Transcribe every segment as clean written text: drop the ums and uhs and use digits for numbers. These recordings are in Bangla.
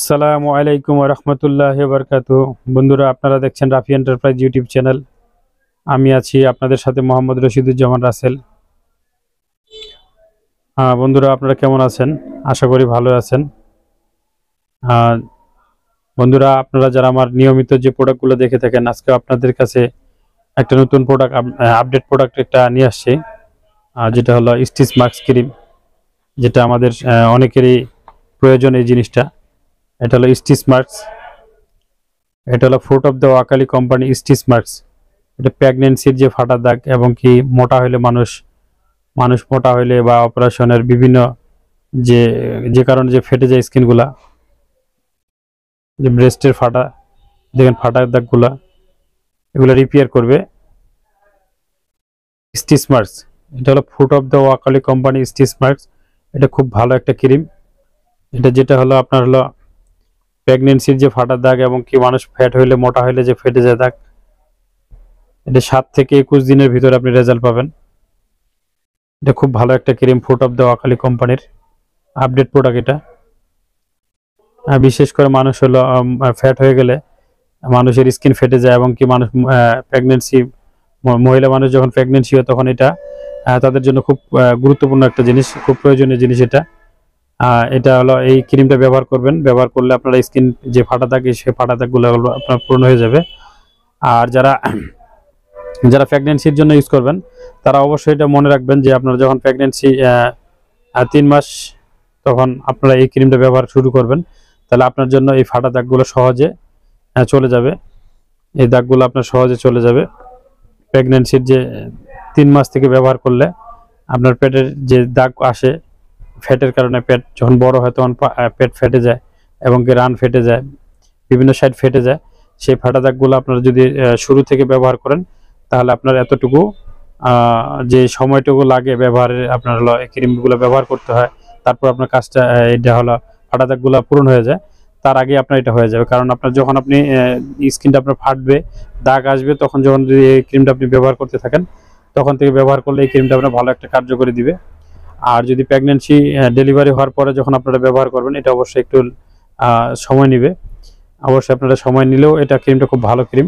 আসসালামু আলাইকুম ওয়া রাহমাতুল্লাহি ওয়া বারাকাতুহু। বন্ধুরা, আপনারা দেখছেন রাফি এন্টারপ্রাইজ ইউটিউব চ্যানেল। আমি আছি আপনাদের সাথে মোহাম্মদ রশিদুজ্জামান রাসেল। বন্ধুরা, আপনারা কেমন আছেন? আশা করি ভালো আছেন। বন্ধুরা, আপনারা যারা আমার নিয়মিত যে প্রোডাক্টগুলো দেখে থাকেন, আজকে আপনাদের কাছে একটা নতুন প্রোডাক্ট, আপডেট প্রোডাক্ট একটা নিয়ে আসছি, যেটা হলো স্টিচ মাস্ক ক্রিম, যেটা আমাদের অনেকেরই প্রয়োজন। এই জিনিসটা এটা হলো স্টিচ মাস্ক। এটা হলো ফুট অফ দ্য ওয়াকালি কোম্পানি স্টিচ মাস্ক। এটা প্রেগনেন্সির যে ফাটা দাগ এবং কি মোটা হইলে মানুষ মোটা হইলে বা অপারেশনের বিভিন্ন যে যে কারণে যে ফেটে যায় স্কিনগুলা, যে ব্রেস্টের ফাটা, দেখেন ফাটা দাগগুলা, এগুলো রিপেয়ার করবে স্টিচ মাস্ক। এটা হলো ফুট অফ দ্য ওয়াকালি কোম্পানি স্টিচ মাস্ক। এটা খুব ভালো একটা ক্রিম। এটা যেটা হলো আপনার হলো প্রেগনেন্সির যে ফাটা দাগ এবং কি মানুষ ফ্যাট হইলে মোটা হইলে যে ফেটে যায় দাগ, এটা 7 থেকে 21 দিনের ভিতরে আপনি রেজাল্ট পাবেন। এটা খুব ভালো একটা ক্রিম, ফুট অফ দ্য ওয়াকালি কোম্পানির আপডেট প্রোডাক্ট এটা। বিশেষ করে মানুষ হলো ফ্যাট হয়ে গেলে মানুষের স্কিন ফেটে যায় এবং কি মানুষ মহিলা মানুষ যখন প্রেগনেন্সি হয় তখন এটা তাদের জন্য খুব গুরুত্বপূর্ণ একটা জিনিস, খুব প্রয়োজনীয় জিনিস এটা। এটা হলো এই ক্রিমটা ব্যবহার করবেন। ব্যবহার করলে আপনার স্কিন যে ফাটা দাগ, সেই ফাটা দাগগুলো আপনার পূর্ণ হয়ে যাবে। আর যারা প্রেগনেন্সির জন্য ইউজ করবেন তারা অবশ্যই এটা মনে রাখবেন যে আপনারা যখন প্রেগনেন্সি 3 মাস, তখন আপনারা এই ক্রিমটা ব্যবহার শুরু করবেন। তাহলে আপনার জন্য এই ফাটা দাগগুলো সহজে চলে যাবে। এই দাগগুলো আপনার সহজে চলে যাবে। প্রেগনেন্সির যে 3 মাস থেকে ব্যবহার করলে আপনার পেটের যে দাগ আসে, ফ্যাটের কারণে পেট যখন বড় হয় তখন পেট ফেটে যায় এবং কি রান ফেটে যায়, বিভিন্ন সাইড ফেটে যায়। সেই ফাটা দাগগুলো আপনারা যদি শুরু থেকে ব্যবহার করেন তাহলে আপনার এতটুকু যে সময়টুকু লাগে ব্যবহারের, আপনার হলো এই ক্রিমগুলো ব্যবহার করতে হয়, তারপর আপনার কাজটা এটা হলো ফাটা দাগগুলো পূরণ হয়ে যায়, তার আগে আপনার এটা হয়ে যাবে। কারণ আপনার যখন আপনি স্কিনটা আপনার ফাটবে, দাগ আসবে, তখন যখন যদি এই ক্রিমটা আপনি ব্যবহার করতে থাকেন, তখন থেকে ব্যবহার করলে এই ক্রিমটা আপনার ভালো একটা কার্যকরী দিবে। আর যদি প্রেগনেন্সি ডেলিভারি হওয়ার পরে যখন আপনারা ব্যবহার করবেন, এটা অবশ্যই একটু সময় নেবে। অবশ্যই আপনারা সময় নিলেও এটা ক্রিমটা খুব ভালো ক্রিম।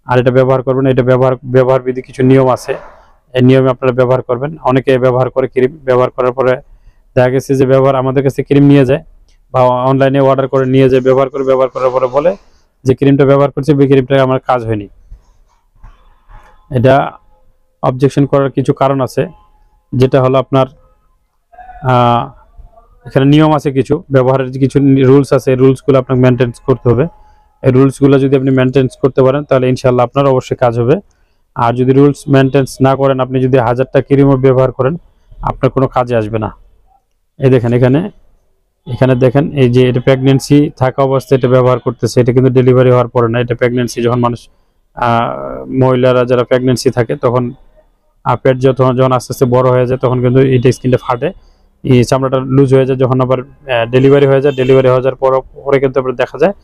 আর এটা ব্যবহার করবেন, এটা ব্যবহার বিধি কিছু নিয়ম আছে, এই নিয়মে আপনারা ব্যবহার করবেন। অনেকে ব্যবহার করে ক্রিম, ব্যবহার করার পরে দেখা গেছে যে আমাদের কাছে ক্রিম নিয়ে যায় বা অনলাইনে অর্ডার করে নিয়ে যায়, ব্যবহার করার পরে বলে যে ক্রিমটা ব্যবহার করছে, এই ক্রিমটা আমার কাজ হয়নি। এটা অবজেকশন করার কিছু কারণ আছে, যেটা হলো আপনার এখানে নিয়ম আছে, কিছু ব্যবহারের কিছু রুলস আছে, এই রুলসগুলো আপনাকে মেনটেন করতে হবে। এই রুলসগুলো যদি আপনি মেনটেন করতে পারেন তাহলে ইনশাল্লাহ আপনার অবশ্যই কাজ হবে। আর যদি রুলস মেনটেন না করেন, আপনি যদি 1000টা ক্রিমও ব্যবহার করেন, আপনার কোনো কাজে আসবে না। এই দেখেন, এখানে দেখেন, এই যে এটা প্রেগনেন্সি থাকা অবস্থায় এটা ব্যবহার করতেছে, এটা কিন্তু ডেলিভারি হওয়ার পরে না। এটা প্রেগনেন্সি যখন মানুষ মহিলারা যারা প্রেগনেন্সি থাকে তখন পেট যখন আস্তে আস্তে বড় হয়ে যায়, তখন কিন্তু এটা স্কিনটা ফাটে, এই চামড়াটা লুজ হয়ে যায়। যখন আবার ডেলিভারি হয়ে যায়, ডেলিভারি হয়ে যাওয়ার পরে কিন্তু আবার দেখা যায়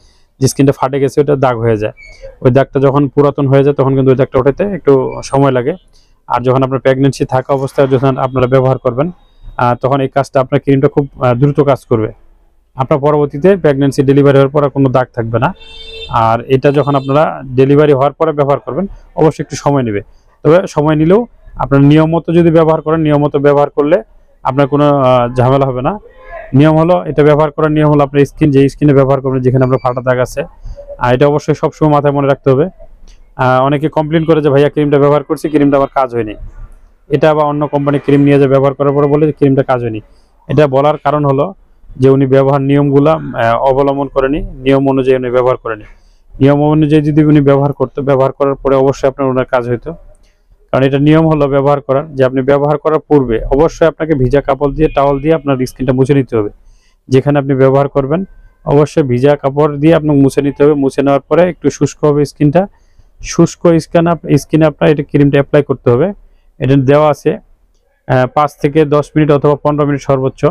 যে স্কিনটা ফাটে গেছে, ওটা দাগ হয়ে যায়। ওই দাগটা যখন পুরাতন হয়ে যায় তখন কিন্তু ওই দাগটা ওঠাতে একটু সময় লাগে। আর যখন আপনার প্রেগনেন্সি থাকা অবস্থায় যখন আপনারা ব্যবহার করবেন, তখন এই কাজটা আপনার ক্রিমটা খুব দ্রুত কাজ করবে। আপনার পরবর্তীতে প্রেগনেন্সি ডেলিভারি হওয়ার পর কোনো দাগ থাকবে না। আর এটা যখন আপনারা ডেলিভারি হওয়ার পরে ব্যবহার করবেন, অবশ্যই একটু সময় নেবে। তবে সময় নিলেও আপনার নিয়ম মতো যদি ব্যবহার করেন, নিয়ম মতো ব্যবহার করলে আপনার কোনো ঝামেলা হবে না। নিয়ম হলো, এটা ব্যবহার করার নিয়ম হলো, আপনার যে স্কিনে ব্যবহার করবেন, যেখানে আপনার ফাটা দাগ আছে, এটা অবশ্যই সবসময় মাথায় মনে রাখতে হবে। অনেকে কমপ্লেন করে যে ভাইয়া ক্রিমটা ব্যবহার করছি, ক্রিমটা আমার কাজ হয়নি। এটা আবার অন্য কোম্পানি ক্রিম নিয়ে যে ব্যবহার করার পরে বলে যে ক্রিমটা কাজ হয়নি। এটা বলার কারণ হলো যে উনি ব্যবহার নিয়মগুলা অবলম্বন করেনি, নিয়ম অনুযায়ী উনি ব্যবহার করেনি। নিয়ম অনুযায়ী যদি উনি ব্যবহার করতো, ব্যবহার করার পরে অবশ্যই আপনার ওনার কাজ হইতো। কারণ এটা নিয়ম হলো ব্যবহার করার, যে আপনি ব্যবহার করার পূর্বে অবশ্যই আপনাকে ভিজা কাপড় দিয়ে, টাওয়াল দিয়ে আপনার স্কিনটা মুছে নিতে হবে। যেখানে আপনি ব্যবহার করবেন অবশ্যই ভিজা কাপড় দিয়ে আপনাকে মুছে নিতে হবে। মুছে নেওয়ার পরে একটু শুষ্ক হবে স্কিনটা, শুষ্ক স্কিনে আপনার এটা ক্রিমটা অ্যাপ্লাই করতে হবে। এটা দেওয়া আছে 5 থেকে 10 মিনিট অথবা 15 মিনিট, সর্বোচ্চ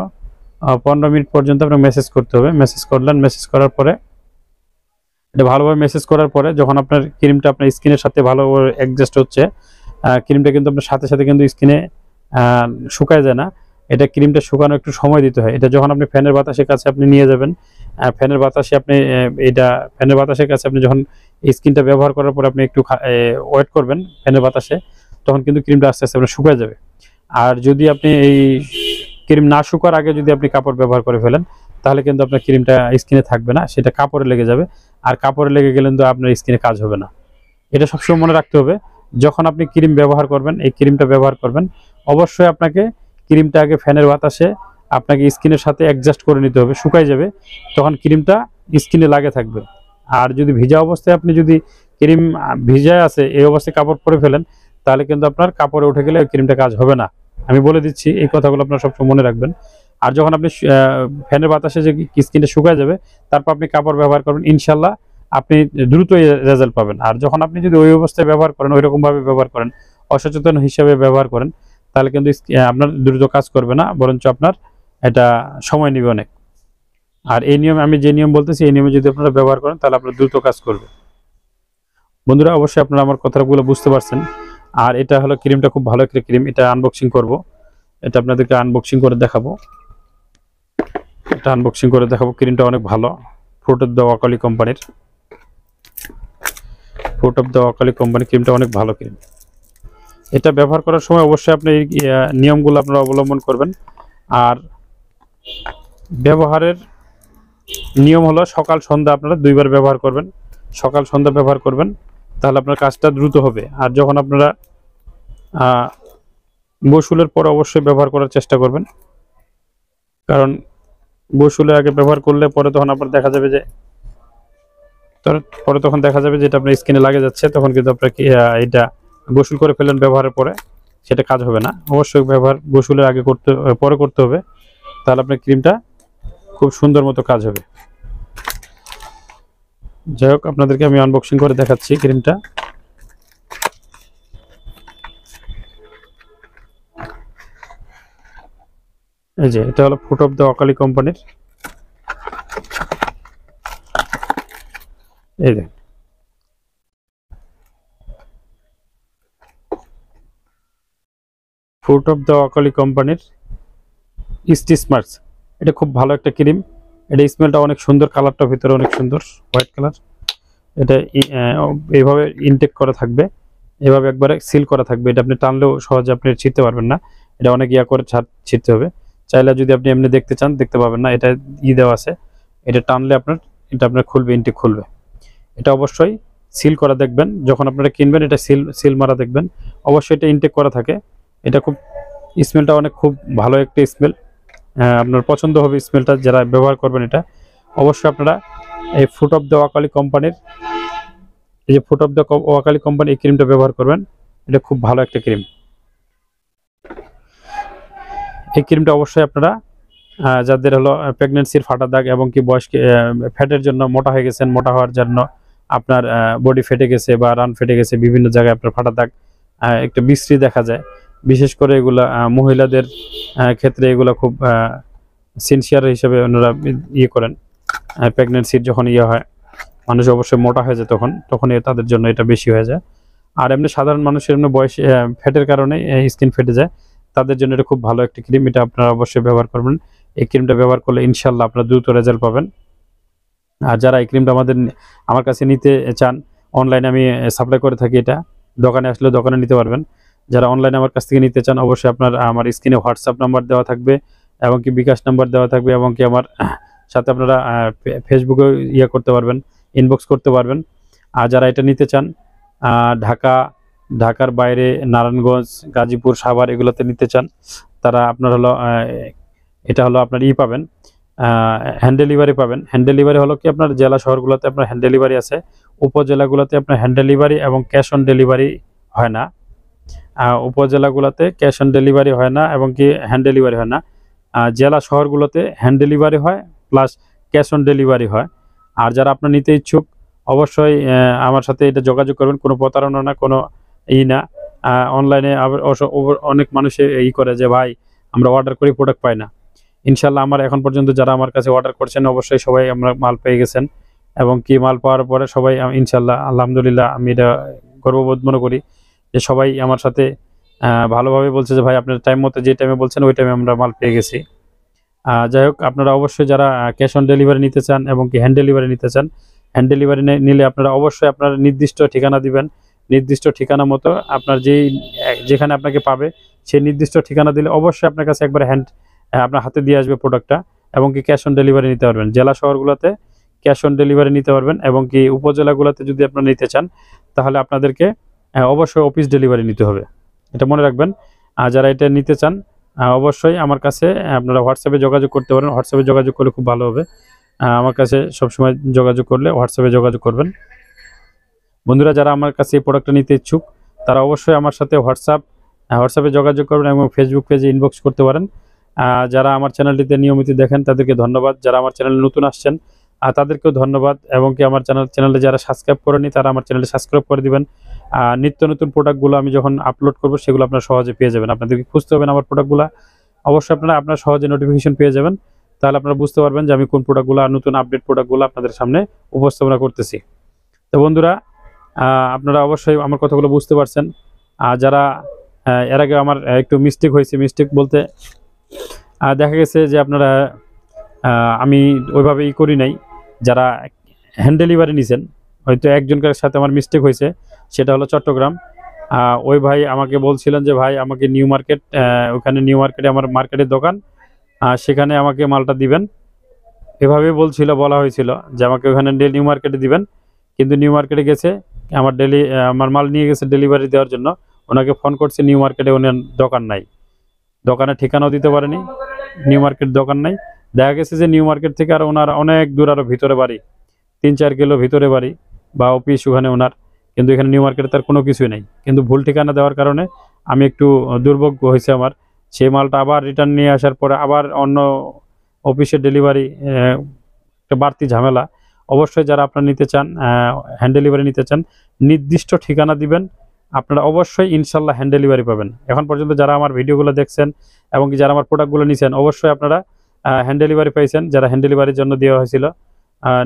15 মিনিট পর্যন্ত আপনাকে মেসেজ করতে হবে। মেসেজ করলেন, মেসেজ করার পরে এটা ভালোভাবে মেসেজ করার পরে যখন আপনার ক্রিমটা আপনার স্কিনের সাথে ভালোভাবে অ্যাডজাস্ট হচ্ছে, ক্রিমটা কিন্তু আপনার সাথে সাথে কিন্তু স্কিনে শুকায় যায় না। এটা ক্রিমটা শুকানো একটু সময় দিতে হয়। এটা যখন আপনি ফ্যানের বাতাসের কাছে আপনি নিয়ে যাবেন, ফ্যানের বাতাসে আপনি এটা ফ্যানের বাতাসের কাছে আপনি যখন স্কিনটা ব্যবহার করার পর আপনি একটু ওয়েট করবেন ফ্যানের বাতাসে, তখন কিন্তু ক্রিমটা আস্তে আস্তে আপনার শুকিয়ে যাবে। আর যদি আপনি এই ক্রিম না শুকার আগে যদি আপনি কাপড় ব্যবহার করে ফেলেন, তাহলে কিন্তু আপনার ক্রিমটা স্কিনে থাকবে না, সেটা কাপড়ে লেগে যাবে। আর কাপড়ে লেগে গেলে কিন্তু আপনার স্কিনে কাজ হবে না। এটা সবসময় মনে রাখতে হবে, যখন আপনি ক্রিম ব্যবহার করবেন, এই ক্রিমটা ব্যবহার করবেন, অবশ্যই আপনাকে ক্রিমটা আগে ফ্যানের বাতাসে আপনাকে স্কিনের সাথে অ্যাডজাস্ট করে নিতে হবে, শুকাই যাবে, তখন ক্রিমটা স্কিনে লাগে থাকবে। আর যদি ভিজা অবস্থায় আপনি যদি ক্রিম ভিজায় আছে এই অবস্থায় কাপড় পরে ফেলেন, তাহলে কিন্তু আপনার কাপড়ে উঠে গেলে ক্রিমটা কাজ হবে না। আমি বলে দিচ্ছি, এই কথাগুলো আপনারা সবসময় মনে রাখবেন। আর যখন আপনি ফ্যানের বাতাসে যে স্কিনটা শুকায় যাবে, তারপর আপনি কাপড় ব্যবহার করবেন, ইনশাল্লাহ আপনি দ্রুতই রেজাল্ট পাবেন। আর যখন আপনি যদি ওই অবস্থায় ব্যবহার করেন, ওই রকম ভাবে ব্যবহার করেন, অসচেতন হিসাবে ব্যবহার করেন, তাহলে কিন্তু আপনার দ্রুত কাজ করবে না, বরঞ্চ আপনার এটা সময় নেবে অনেক। আর এই নিয়ম, আমি যে নিয়ম বলতেছি, এই নিয়মে যদি আপনারা ব্যবহার করেন, তাহলে আপনার দ্রুত কাজ করবে। বন্ধুরা, অবশ্যই আপনারা আমার কথাগুলো বুঝতে পারছেন। আর এটা হলো ক্রিমটা, খুব ভালো একটা ক্রিম। এটা আনবক্সিং করব, এটা আপনাদেরকে আনবক্সিং করে দেখাবো। এটা আনবক্সিং করে দেখাবো। ক্রিমটা অনেক ভালো, ফ্রুট অফ দ্য ওয়াকালি কোম্পানির। ফ্রুট অফ দ্য ওয়াকালি কোম্পানি ক্রিমটা অনেক ভালো ক্রিম। এটা ব্যবহার করার সময় অবশ্যই আপনি এই নিয়মগুলো আপনারা অবলম্বন করবেন। আর ব্যবহারের নিয়ম হলো সকাল সন্ধ্যা আপনারা 2 বার ব্যবহার করবেন। সকাল সন্ধ্যা ব্যবহার করবেন, তাহলে আপনার কাজটা দ্রুত হবে। আর যখন আপনারা গোসলের পর অবশ্যই ব্যবহার করার চেষ্টা করবেন, কারণ গোসলের আগে ব্যবহার করলে পরে তখন আপনার দেখা যাবে যে এটা আপনার স্কিনে লাগে যাচ্ছে, তখন কিন্তু আপনার এটা গোসল করে ফেলেন ব্যবহারের পরে, সেটা কাজ হবে না। অবশ্যই ব্যবহার গোসলের আগে পরে করতে হবে, তাহলে আপনার ক্রিমটা খুব সুন্দর মতো কাজ হবে। যাই হোক, আপনাদেরকে আমি আনবক্সিং করে দেখাচ্ছি ক্রিমটা। এই যে এটা হলো ফ্রুট অফ দ্য ওয়াকালি কোম্পানির। এই দেখেন, ফ্রুট অফ দ্য ওয়াকালি কোম্পানির স্টিচ মার্কস। এটা খুব ভালো একটা ক্রিম। এটা স্মেলটা অনেক সুন্দর, কালারটা ভিতরে অনেক সুন্দর, হোয়াইট কালার। এটা এইভাবে ইনটেক করা থাকবে, এভাবে একবারে সিল করা থাকবে। এটা আপনি টানলেও সহজে আপনি ছিঁড়তে পারবেন না, এটা অনেক করে ছিঁড়তে হবে। চাইলে যদি আপনি এমনি দেখতে চান, দেখতে পাবেন না। এটা দেওয়া আছে, এটা টানলে আপনার খুলবে, ইনটেক খুলবে। এটা অবশ্যই সিল করা দেখবেন, যখন আপনারা কিনবেন এটা সিল মারা দেখবেন। অবশ্যই এটা ইনটেক করা থাকে। এটা খুব স্মেলটা অনেক খুব ভালো একটা স্মেল, আপনার পছন্দ হবে স্মেলটা। যারা ব্যবহার করবেন এটা অবশ্যই আপনারা এই ফ্রুট অফ দ্য ওয়াকালি কোম্পানির, এই যে ফ্রুট অফ দ্য ওয়াকালি কোম্পানি, এই ক্রিমটা ব্যবহার করবেন। এটা খুব ভালো একটা ক্রিম। এই ক্রিমটা অবশ্যই আপনারা যাদের হলো প্রেগনেন্সির ফাটা দাগ এবং কি বয়স্ক ফ্যাটের জন্য, মোটা হয়ে গেছেন, মোটা হওয়ার জন্য আপনার বডি ফেটে গেছে বা রান ফেটে গেছে, বিভিন্ন জায়গায় আপনার ফাটা দাগ একটা বিশ্রী দেখা যায়। বিশেষ করে এগুলা মহিলাদের ক্ষেত্রে এগুলা খুব সিনসিয়ার হিসেবে ওনারা করেন। প্রেগনেন্সির যখন হয়, মানুষ অবশ্যই মোটা হয়ে যায়, তখন তাদের জন্য এটা বেশি হয়ে যায়। আর এমনি সাধারণ মানুষের এমনি বয়স ফ্যাটের কারণে স্কিন ফেটে যায়, তাদের জন্য এটা খুব ভালো একটা ক্রিম। এটা আপনারা অবশ্যই ব্যবহার করবেন। এই ক্রিমটা ব্যবহার করলে ইনশাল্লাহ আপনারা দ্রুত রেজাল্ট পাবেন। আর যারা এই ক্রিমটা আমার কাছে নিতে চান, অনলাইনে আমি সাপ্লাই করে থাকি, এটা দোকানে আসলে দোকানে নিতে পারবেন। যারা অনলাইনে আমার কাছ থেকে নিতে চান, অবশ্যই আমার স্ক্রিনে হোয়াটসঅ্যাপ নাম্বার দেওয়া থাকবে, এবং কি বিকাশ নাম্বার দেওয়া থাকবে, এবং কি আমার সাথে আপনারা ফেসবুকে করতে পারবেন, ইনবক্স করতে পারবেন। আর যারা এটা নিতে চান ঢাকার বাইরে, নারায়ণগঞ্জ, গাজীপুর, সাভার এগুলোতে নিতে চান, তারা আপনার হলো এটা হলো আপনার পাবেন, হ্যান্ড ডেলিভারি পাবেন। হ্যান্ড ডেলিভারি হলো কি, আপনার জেলা শহরগুলোতে আপনার হ্যান্ড ডেলিভারি আছে, উপজেলাগুলোতে আপনার হ্যান্ড ডেলিভারি এবং ক্যাশ অন ডেলিভারি হয় না। উপজেলাগুলোতে ক্যাশ অন ডেলিভারি হয় না এবং কি হ্যান্ড ডেলিভারি হয় না। জেলা শহরগুলোতে হ্যান্ড ডেলিভারি হয় প্লাস ক্যাশ অন ডেলিভারি হয়। আর যারা আপনার নিতে ইচ্ছুক, অবশ্যই আমার সাথে এটা যোগাযোগ করবেন। কোনো প্রতারণা না, কোনো না। অনলাইনে অনেক মানুষ করে যে ভাই আমরা অর্ডার করি, প্রোডাক্ট পাই না। ইনশাল্লাহ আমার এখন পর্যন্ত যারা আমার কাছে অর্ডার করছেন, অবশ্যই সবাই আমরা মাল পেয়ে গেছেন, এবং কি মাল পাওয়ার পরে সবাই ইনশাল্লাহ আলহামদুলিল্লাহ, আমি এটা গর্ববোধ মনে করি যে সবাই আমার সাথে ভালোভাবে বলছে যে ভাই আপনার টাইম মতো যে টাইমে বলছেন ওই টাইমে আমরা মাল পেয়ে গেছি। যাই হোক, আপনারা অবশ্যই যারা ক্যাশ অন ডেলিভারি নিতে চান এবং কি হ্যান্ড ডেলিভারি নিতে চান, হ্যান্ড ডেলিভারি নিলে আপনারা অবশ্যই আপনার নির্দিষ্ট ঠিকানা দিবেন। নির্দিষ্ট ঠিকানা মতো আপনার যেখানে আপনাকে পাবে সেই নির্দিষ্ট ঠিকানা দিলে অবশ্যই আপনার কাছে একবার আপনার হাতে দিয়ে আসবে প্রোডাক্টটা। এবং কি ক্যাশ অন ডেলিভারি নিতে পারবেন, জেলা শহরগুলোতে ক্যাশ অন ডেলিভারি নিতে পারবেন। এবং কি উপজেলাগুলোতে যদি আপনারা নিতে চান তাহলে আপনাদেরকে অবশ্যই অফিস ডেলিভারি নিতে হবে, এটা মনে রাখবেন। আর যারা এটা নিতে চান অবশ্যই আমার কাছে আপনারা হোয়াটসঅ্যাপে যোগাযোগ করতে পারেন। হোয়াটসঅ্যাপে যোগাযোগ করলে খুব ভালো হবে। আমার কাছে সবসময় যোগাযোগ করলে হোয়াটসঅ্যাপে যোগাযোগ করবেন। বন্ধুরা, যারা আমার কাছে এই প্রোডাক্টটা নিতে ইচ্ছুক তারা অবশ্যই আমার সাথে হোয়াটসঅ্যাপে যোগাযোগ করবেন এবং ফেসবুক পেজে ইনবক্স করতে পারেন। যারা আমার চ্যানেলটিতে নিয়মিত দেখেন তাদেরকে ধন্যবাদ, যারা আমার চ্যানেলে নতুন আসছেন তাদেরকেও ধন্যবাদ। এবং কি আমার চ্যানেলে যারা সাবস্ক্রাইব করেনি তারা আমার চ্যানেলে সাবস্ক্রাইব করে দিবেন। নিত্য নতুন প্রোডাক্টগুলো আমি যখন আপলোড করব সেগুলো আপনারা সহজে পেয়ে যাবেন। আপনাদেরকে খুঁজতে হবে না আমার প্রোডাক্টগুলো, অবশ্যই আপনারা সহজে নোটিফিকেশন পেয়ে যাবেন। তাহলে আপনারা বুঝতে পারবেন যে আমি কোন প্রোডাক্টগুলো, নতুন আপডেট প্রোডাক্টগুলো আপনাদের সামনে উপস্থাপনা করতেছি। তো বন্ধুরা, আপনারা অবশ্যই আমার কথাগুলো বুঝতে পারছেন। যারা এর আগে আমার একটু মিস্টেক হয়েছে, মিস্টেক বলতে দেখা গেছে যে আপনারা আমি ওইভাবে করি নাই। যারা হ্যান্ড ডেলিভারি নিছেন হয়তো একজনের সাথে আমার মিস্টেক হয়েছে, সেটা হলো চট্টগ্রাম। ওই ভাই আমাকে বলছিলেন যে ভাই আমাকে নিউ মার্কেট, ওখানে নিউ মার্কেটে আমার মার্কেটের দোকান, সেখানে আমাকে মালটা দিবেন, এভাবে বলা হয়েছিল যে আমাকে ওখানে নিউ মার্কেটে দিবেন। কিন্তু নিউ মার্কেটে গেছে, আমার মাল নিয়ে গেছে ডেলিভারি দেওয়ার জন্য, ওনাকে ফোন করছে নিউ মার্কেটে ওনার দোকান নাই, দোকানের ঠিকানাও দিতে পারেনি, নিউ মার্কেট দোকান নাই। দেখা গেছে যে নিউ মার্কেট থেকে আর ওনার অনেক দূর, আরও ভিতরে বাড়ি, 3-4 কিলো ভিতরে বাড়ি বা অফিস ওখানে ওনার, কিন্তু এখানে নিউ মার্কেটে তার কোনো কিছুই নেই। কিন্তু ভুল ঠিকানা দেওয়ার কারণে আমি একটু দুর্ভোগ্য হয়েছে আমার। সেই মালটা আবার রিটার্ন নিয়ে আসার পরে আবার অন্য অফিসে ডেলিভারি, একটা বাড়তি ঝামেলা। অবশ্যই যারা আপনারা নিতে চান, হ্যান্ড ডেলিভারি নিতে চান, নির্দিষ্ট ঠিকানা দিবেন, আপনারা অবশ্যই ইনশাল্লাহ হ্যান্ড ডেলিভারি পাবেন। এখন পর্যন্ত যারা আমার ভিডিওগুলো দেখছেন এবং কি যারা আমার প্রোডাক্টগুলো নিছেন অবশ্যই আপনারা হ্যান্ড ডেলিভারি পাইছেন। যারা হ্যান্ড ডেলিভারির জন্য দেওয়া হয়েছিল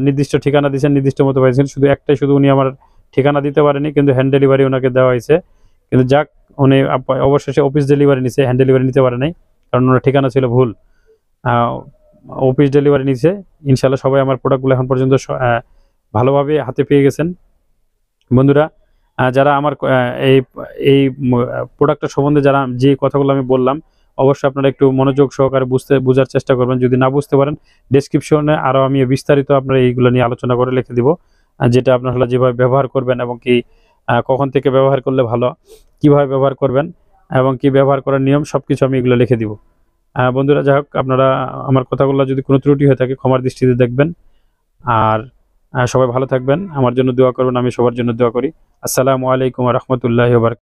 নির্দিষ্ট ঠিকানা দিয়েছেন, নির্দিষ্ট মতো পাইছেন। শুধু উনি আমার ঠিকানা দিতে পারেনি, কিন্তু হ্যান্ড ডেলিভারি ওনাকে দেওয়া হয়েছে। কিন্তু যাক, উনি অবশেষে অফিস ডেলিভারি নিছে, হ্যান্ড ডেলিভারি নিতে পারে নাই, কারণ ওনার ঠিকানা ছিল ভুল। অফিস ডেলিভারি নিছে। ইনশাল্লাহ সবাই আমার প্রোডাক্টগুলো এখন পর্যন্ত ভালোভাবে হাতে পেয়ে গেছেন। বন্ধুরা, যারা আমার এই প্রোডাক্টটা সম্বন্ধে যে কথাগুলো আমি বললাম অবশ্যই আপনারা একটু মনোযোগ সহকারে বোঝার চেষ্টা করবেন। যদি না বুঝতে পারেন ডেসক্রিপশনে আরও আমি বিস্তারিত আপনারা এইগুলো নিয়ে আলোচনা করে লিখে দিব, যেটা আপনারা যেভাবে ব্যবহার করবেন এবং কি কখন থেকে ব্যবহার করলে ভালো, কিভাবে ব্যবহার করবেন এবং কি ব্যবহার করার নিয়ম, সবকিছু আমি এগুলো লিখে দিব। বন্ধুরা, যাই হোক, আপনারা আমার কথাগুলো যদি কোনো ত্রুটি হয়ে থাকে ক্ষমার দৃষ্টিতে দেখবেন। আর সবাই ভালো থাকবেন, আমার জন্য দোয়া করবেন, আমি সবার জন্য দোয়া করি। আসসালামু আলাইকুম ওয়া রাহমাতুল্লাহি ওয়া বারাকাতুহু।